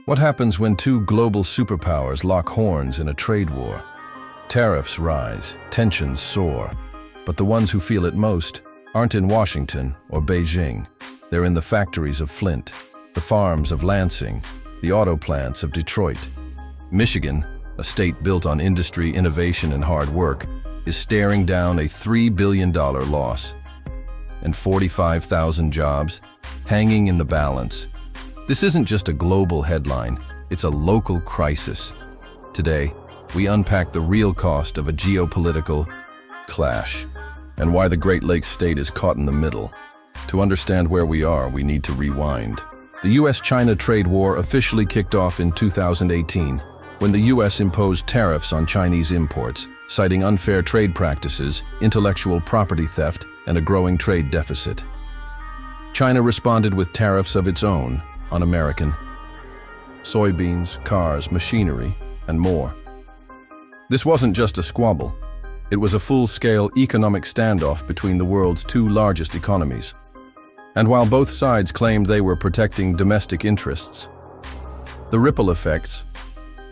What happens when two global superpowers lock horns in a trade war? Tariffs rise, tensions soar, but the ones who feel it most aren't in Washington or Beijing. They're in the factories of Flint, the farms of Lansing, the auto plants of Detroit. Michigan, a state built on industry, innovation, and hard work, is staring down a $3 billion loss and 45,000 jobs hanging in the balance. This isn't just a global headline, it's a local crisis. Today, we unpack the real cost of a geopolitical clash and why the Great Lakes state is caught in the middle. To understand where we are, we need to rewind. The US-China trade war officially kicked off in 2018 when the US imposed tariffs on Chinese imports, citing unfair trade practices, intellectual property theft, and a growing trade deficit. China responded with tariffs of its own on American soybeans, cars, machinery, and more. This wasn't just a squabble. It was a full-scale economic standoff between the world's two largest economies. And while both sides claimed they were protecting domestic interests, the ripple effects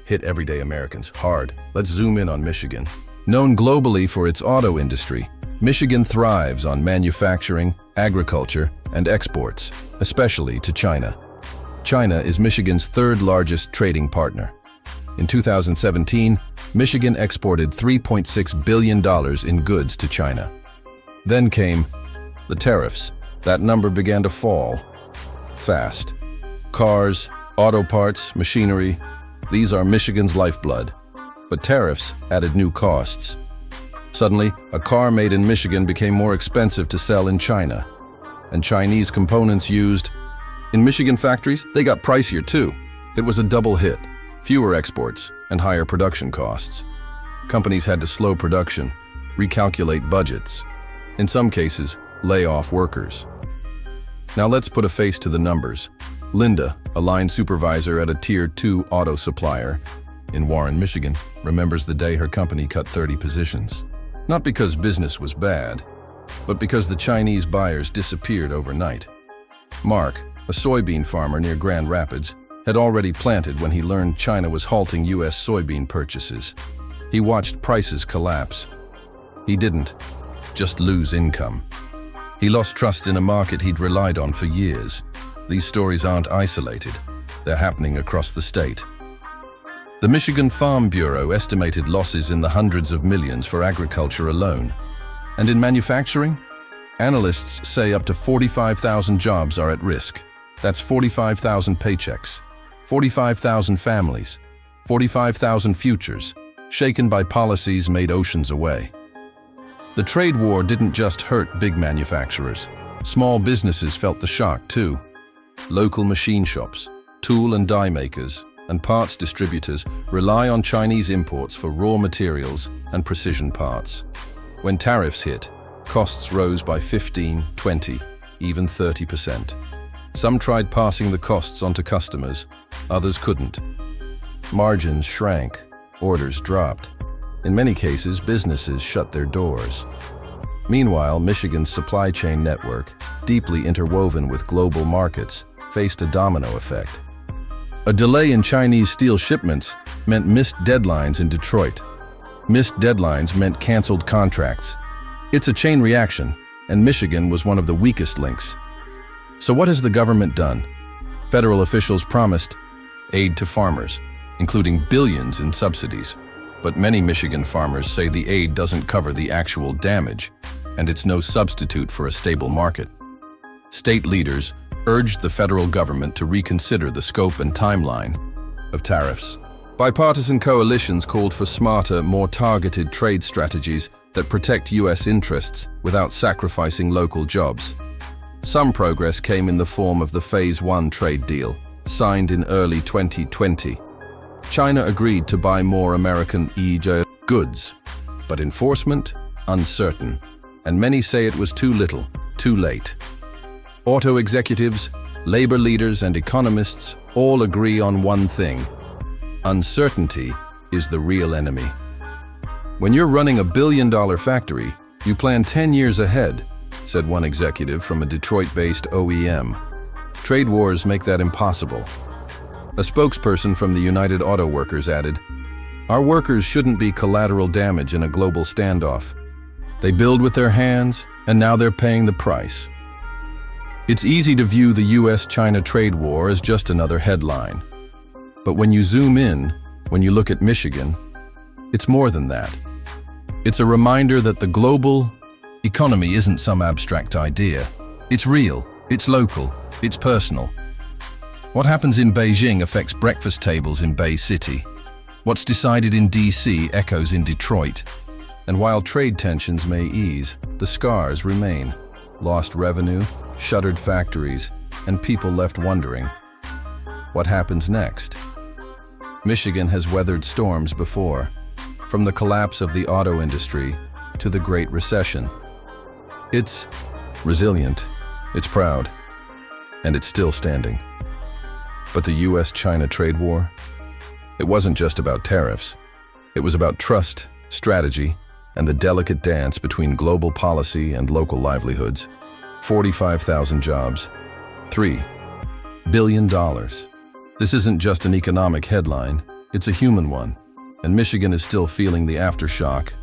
hit everyday Americans hard. Let's zoom in on Michigan. Known globally for its auto industry, Michigan thrives on manufacturing, agriculture, and exports, especially to China. China is Michigan's third largest trading partner. In 2017, Michigan exported $3.6 billion in goods to China. Then came the tariffs. That number began to fall fast. Cars, auto parts, machinery, these are Michigan's lifeblood. But tariffs added new costs. Suddenly, a car made in Michigan became more expensive to sell in China. And Chinese components used in Michigan factories, they got pricier too. It was a double hit, fewer exports and higher production costs. Companies had to slow production, recalculate budgets, in some cases, lay off workers. Now let's put a face to the numbers. Linda, a line supervisor at a Tier 2 auto supplier in Warren, Michigan, remembers the day her company cut 30 positions. Not because business was bad, but because the Chinese buyers disappeared overnight. Mark, a soybean farmer near Grand Rapids, had already planted when he learned China was halting U.S. soybean purchases. He watched prices collapse. He didn't just lose income. He lost trust in a market he'd relied on for years. These stories aren't isolated. They're happening across the state. The Michigan Farm Bureau estimated losses in the hundreds of millions for agriculture alone. And in manufacturing, analysts say up to 45,000 jobs are at risk. That's 45,000 paychecks, 45,000 families, 45,000 futures, shaken by policies made oceans away. The trade war didn't just hurt big manufacturers. Small businesses felt the shock too. Local machine shops, tool and die makers, and parts distributors rely on Chinese imports for raw materials and precision parts. When tariffs hit, costs rose by 15, 20, even 30%. Some tried passing the costs on to customers, others couldn't. Margins shrank, orders dropped. In many cases, businesses shut their doors. Meanwhile, Michigan's supply chain network, deeply interwoven with global markets, faced a domino effect. A delay in Chinese steel shipments meant missed deadlines in Detroit. Missed deadlines meant canceled contracts. It's a chain reaction, and Michigan was one of the weakest links. So what has the government done? Federal officials promised aid to farmers, including billions in subsidies. But many Michigan farmers say the aid doesn't cover the actual damage, and it's no substitute for a stable market. State leaders urged the federal government to reconsider the scope and timeline of tariffs. Bipartisan coalitions called for smarter, more targeted trade strategies that protect U.S. interests without sacrificing local jobs. Some progress came in the form of the Phase 1 trade deal, signed in early 2020. China agreed to buy more American goods, but enforcement, uncertain, and many say it was too little, too late. Auto executives, labor leaders, and economists all agree on one thing: uncertainty is the real enemy. When you're running a billion-dollar factory, you plan 10 years ahead, said one executive from a Detroit-based OEM. Trade wars make that impossible. A spokesperson from the United Auto Workers added, "Our workers shouldn't be collateral damage in a global standoff. They build with their hands, and now they're paying the price." It's easy to view the US-China trade war as just another headline. But when you zoom in, when you look at Michigan, it's more than that. It's a reminder that the global economy isn't some abstract idea. It's real, it's local, it's personal. What happens in Beijing affects breakfast tables in Bay City. What's decided in DC echoes in Detroit. And while trade tensions may ease, the scars remain. Lost revenue, shuttered factories, and people left wondering, what happens next? Michigan has weathered storms before, from the collapse of the auto industry to the Great Recession. It's resilient, it's proud, and it's still standing. But the US-China trade war? It wasn't just about tariffs. It was about trust, strategy, and the delicate dance between global policy and local livelihoods. 45,000 jobs, $3 billion. This isn't just an economic headline, it's a human one, and Michigan is still feeling the aftershock